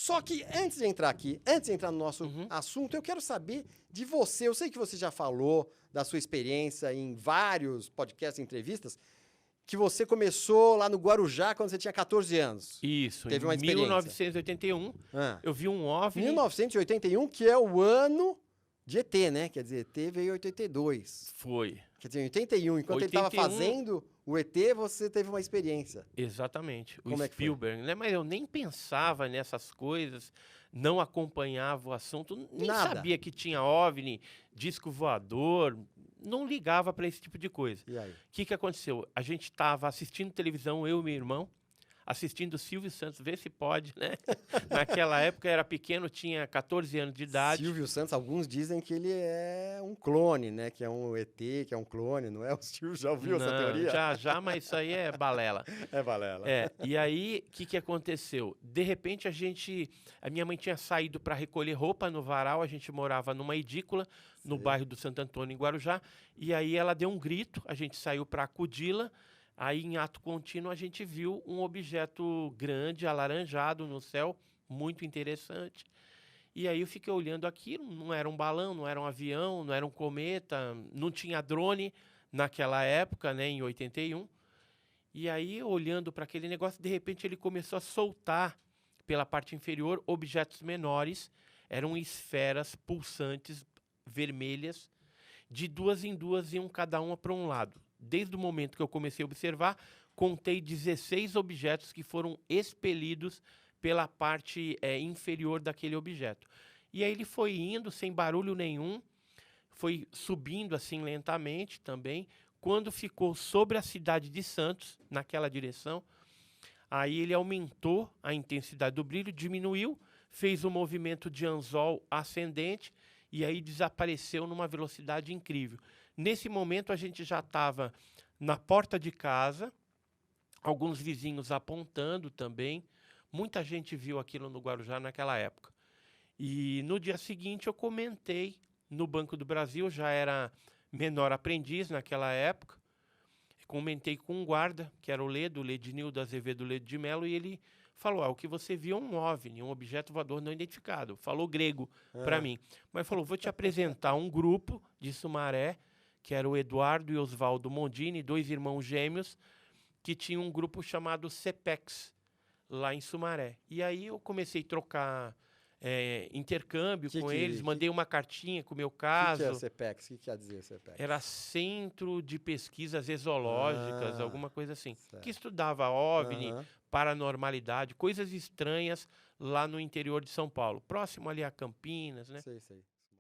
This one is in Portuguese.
Só que antes de entrar aqui, antes de entrar no nosso assunto, eu quero saber de você. Eu sei que você já falou da sua experiência em vários podcasts e entrevistas, que você começou lá no Guarujá quando você tinha 14 anos. Isso, Teve em uma experiência. 1981, Ah. eu vi um OVNI. 1981, que é o ano de ET, né? Quer dizer, ET veio em 82. Foi. Quer dizer, em 81, enquanto ele estava 81. fazendo o ET, você teve uma experiência. Exatamente, Como o é que foi? Spielberg, né? Mas eu nem pensava nessas coisas, não acompanhava o assunto, nem Nada. sabia que tinha OVNI, disco voador, não ligava para esse tipo de coisa. E aí? O que aconteceu? A gente estava assistindo televisão, eu e meu irmão, assistindo o Silvio Santos, vê se pode, né? Naquela época era pequeno, tinha 14 anos de idade. Silvio Santos, alguns dizem que ele é um clone, né? Que é um ET, que é um clone, não é? O Silvio já ouviu essa teoria? Já, mas isso aí é balela. É balela. E aí, o que aconteceu? De repente, a minha mãe tinha saído para recolher roupa no varal, a gente morava numa edícula, no bairro do Santo Antônio, em Guarujá, e aí ela deu um grito, a gente saiu para acudi-la, aí em ato contínuo a gente viu um objeto grande, alaranjado no céu, muito interessante. E aí eu fiquei olhando aquilo, não era um balão, não era um avião, não era um cometa, não tinha drone naquela época, né, em 81. E aí, olhando para aquele negócio, de repente ele começou a soltar pela parte inferior objetos menores, eram esferas pulsantes vermelhas, de duas em duas, iam cada uma para um lado. Desde o momento que eu comecei a observar, contei 16 objetos que foram expelidos pela parte inferior daquele objeto. E aí ele foi indo sem barulho nenhum, foi subindo assim lentamente também. Quando ficou sobre a cidade de Santos, naquela direção, aí ele aumentou a intensidade do brilho, diminuiu, fez um movimento de anzol ascendente e aí desapareceu numa velocidade incrível. Nesse momento a gente já estava na porta de casa, alguns vizinhos apontando também. Muita gente viu aquilo no Guarujá naquela época. E no dia seguinte eu comentei no Banco do Brasil, já era menor aprendiz naquela época. Comentei com um guarda, que era o Ledinildo Azevedo Ledo de Melo, e ele falou, o que você viu é um OVNI, um objeto voador não identificado. Falou grego para mim. Mas falou, vou te apresentar um grupo de Sumaré, que era o Eduardo e Oswaldo Mondini, dois irmãos gêmeos, que tinham um grupo chamado CEPEX, lá em Sumaré. E aí eu comecei a trocar intercâmbio com eles, mandei uma cartinha com o meu caso. O que é CEPEX? O que quer dizer CEPEX? Era Centro de Pesquisas Exológicas, alguma coisa assim. Certo. Que estudava OVNI, paranormalidade, coisas estranhas lá no interior de São Paulo. Próximo ali a Campinas, né? Sei.